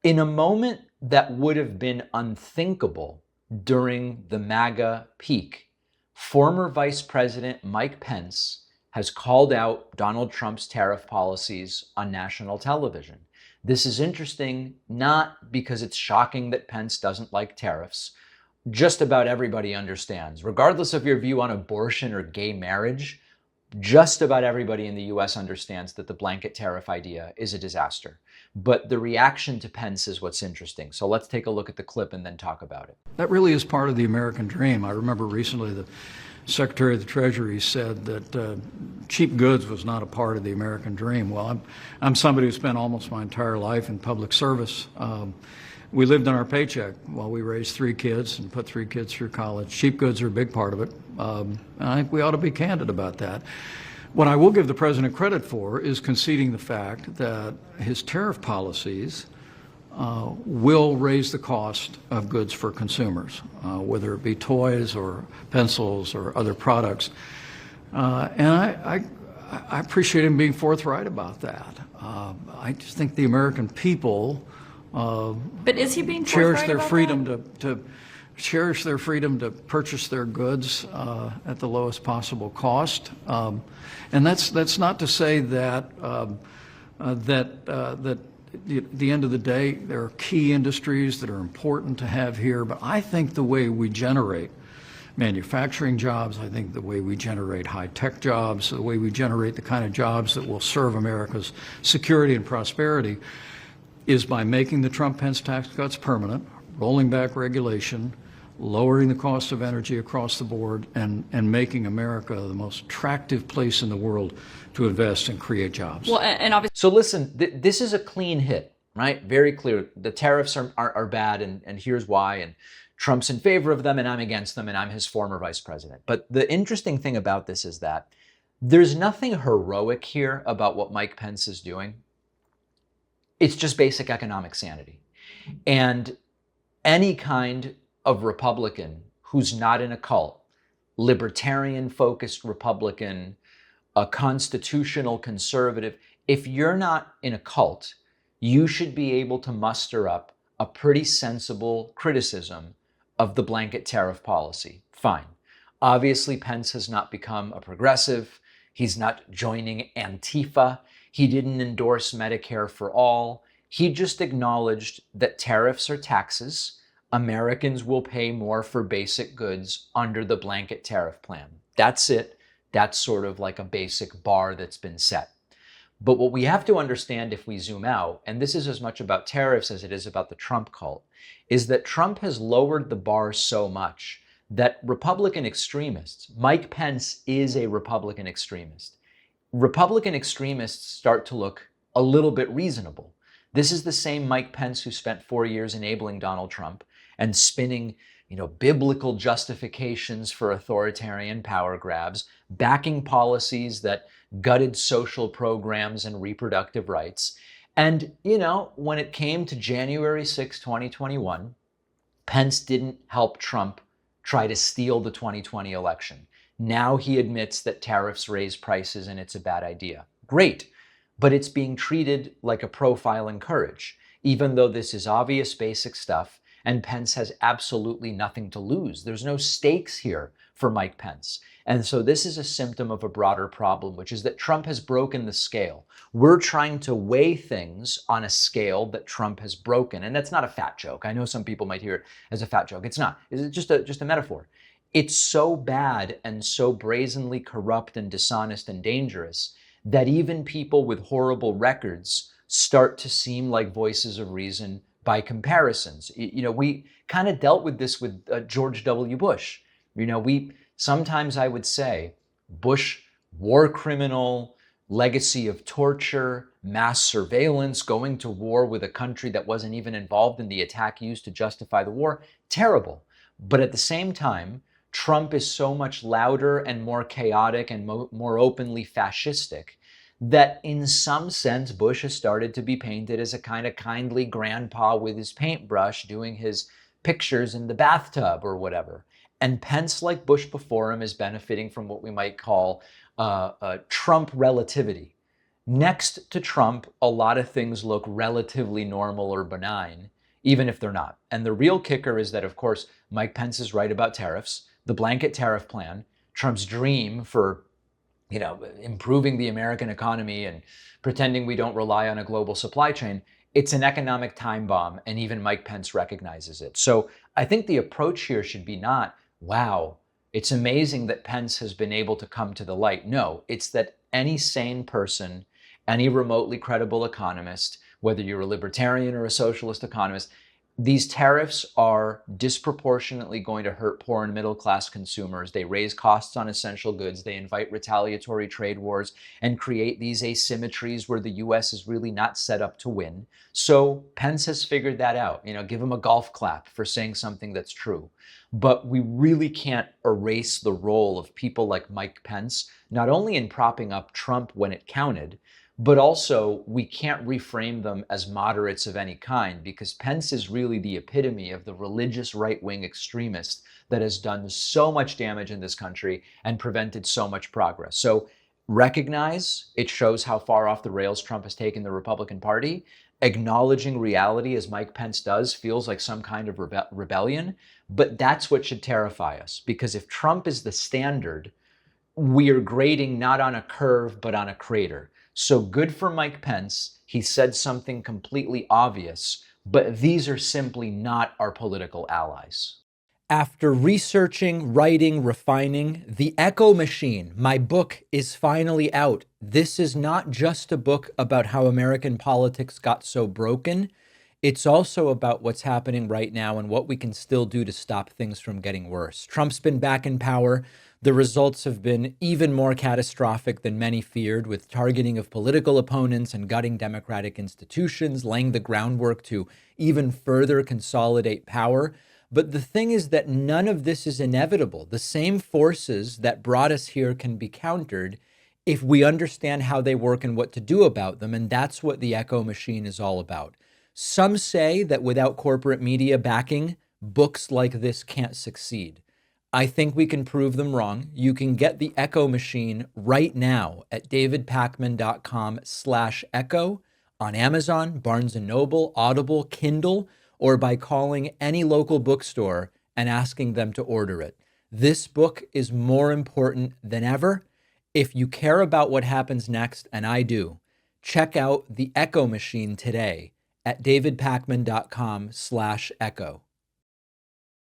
In a moment that would have been unthinkable during the MAGA peak, former Vice President Mike Pence has called out Donald Trump's tariff policies on national television. This is interesting, not because it's shocking that Pence doesn't like tariffs. Just about everybody understands, regardless of your view on abortion or gay marriage, just about everybody in the US understands that the blanket tariff idea is a disaster. But the reaction to Pence is what's interesting. So let's take a look at the clip and then talk about it. That really is part of the American dream. I remember recently the Secretary of the Treasury said that cheap goods was not a part of the American dream. Well, I'm somebody who spent almost my entire life in public service. We lived on our paycheck while we raised 3 kids and put 3 kids through college. Cheap goods are a big part of it. And I think we ought to be candid about that. What I will give the president credit for is conceding the fact that his tariff policies will raise the cost of goods for consumers, whether it be toys or pencils or other products. And I appreciate him being forthright about that. I just think the American people but is he being cherish forthright their about freedom that? to cherish their freedom to purchase their goods at the lowest possible cost. And that's not to say that at the end of the day, there are key industries that are important to have here, but I think the way we generate manufacturing jobs, I think the way we generate high-tech jobs, the way we generate the kind of jobs that will serve America's security and prosperity is by making the Trump-Pence tax cuts permanent, rolling back regulation, lowering the cost of energy across the board, and making America the most attractive place in the world to invest and create jobs. Well, and obviously, So listen, this is a clean hit, right? Very clear. The tariffs are bad, and here's why. And Trump's in favor of them, and I'm against them, and I'm his former vice president. But the interesting thing about this is that there's nothing heroic here about what Mike Pence is doing. It's just basic economic sanity. And any kind of Republican who's not in a cult, libertarian-focused Republican, a constitutional conservative, if you're not in a cult, you should be able to muster up a pretty sensible criticism of the blanket tariff policy. Fine. Obviously, Pence has not become a progressive. He's not joining Antifa. He didn't endorse Medicare for all. He just acknowledged that tariffs are taxes. Americans will pay more for basic goods under the blanket tariff plan. That's it. That's sort of like a basic bar that's been set. But what we have to understand if we zoom out, and this is as much about tariffs as it is about the Trump cult, is that Trump has lowered the bar so much that Republican extremists, Mike Pence is a Republican extremist. Republican extremists start to look a little bit reasonable. This is the same Mike Pence who spent 4 years enabling Donald Trump and spinning, biblical justifications for authoritarian power grabs, backing policies that gutted social programs and reproductive rights. And, when it came to January 6, 2021, Pence didn't help Trump try to steal the 2020 election. Now he admits that tariffs raise prices and it's a bad idea. Great. But it's being treated like a profile in courage, even though this is obvious basic stuff and Pence has absolutely nothing to lose. There's no stakes here for Mike Pence. And so this is a symptom of a broader problem, which is that Trump has broken the scale. We're trying to weigh things on a scale that Trump has broken. And that's not a fat joke. I know some people might hear it as a fat joke. It's not. It's just a metaphor. It's so bad and so brazenly corrupt and dishonest and dangerous that even people with horrible records start to seem like voices of reason by comparisons. We kind of dealt with this with George W. Bush. Sometimes I would say Bush, war criminal, legacy of torture, mass surveillance, going to war with a country that wasn't even involved in the attack used to justify the war, terrible. But at the same time, Trump is so much louder and more chaotic and more openly fascistic that in some sense, Bush has started to be painted as a kind of kindly grandpa with his paintbrush doing his pictures in the bathtub or whatever. And Pence, like Bush before him, is benefiting from what we might call Trump relativity. Next to Trump, a lot of things look relatively normal or benign, even if they're not. And the real kicker is that, of course, Mike Pence is right about tariffs, the blanket tariff plan, Trump's dream for, improving the American economy and pretending we don't rely on a global supply chain. It's an economic time bomb, and even Mike Pence recognizes it. So I think the approach here should be not, wow, it's amazing that Pence has been able to come to the light. No, it's that any sane person, any remotely credible economist, whether you're a libertarian or a socialist economist, these tariffs are disproportionately going to hurt poor and middle class consumers. They raise costs on essential goods. They invite retaliatory trade wars and create these asymmetries where the US is really not set up to win. So Pence has figured that out. Give him a golf clap for saying something that's true. But we really can't erase the role of people like Mike Pence, not only in propping up Trump when it counted, but also we can't reframe them as moderates of any kind, because Pence is really the epitome of the religious right-wing extremist that has done so much damage in this country and prevented so much progress. So recognize it shows how far off the rails Trump has taken the Republican Party. Acknowledging reality, as Mike Pence does, feels like some kind of rebellion, but that's what should terrify us, because if Trump is the standard, we are grading not on a curve, but on a crater. So good for Mike Pence. He said something completely obvious, but these are simply not our political allies. After researching, writing, refining, The Echo Machine, my book, is finally out. This is not just a book about how American politics got so broken. It's also about what's happening right now and what we can still do to stop things from getting worse. Trump's been back in power. The results have been even more catastrophic than many feared, with targeting of political opponents and gutting democratic institutions, laying the groundwork to even further consolidate power. But the thing is that none of this is inevitable. The same forces that brought us here can be countered if we understand how they work and what to do about them. And that's what The Echo Machine is all about. Some say that without corporate media backing, books like this can't succeed. I think we can prove them wrong. You can get The Echo Machine right now at davidpakman.com/echo, on Amazon, Barnes & Noble, Audible, Kindle, or by calling any local bookstore and asking them to order it. This book is more important than ever. If you care about what happens next, and I do, check out The Echo Machine today at davidpakman.com/echo.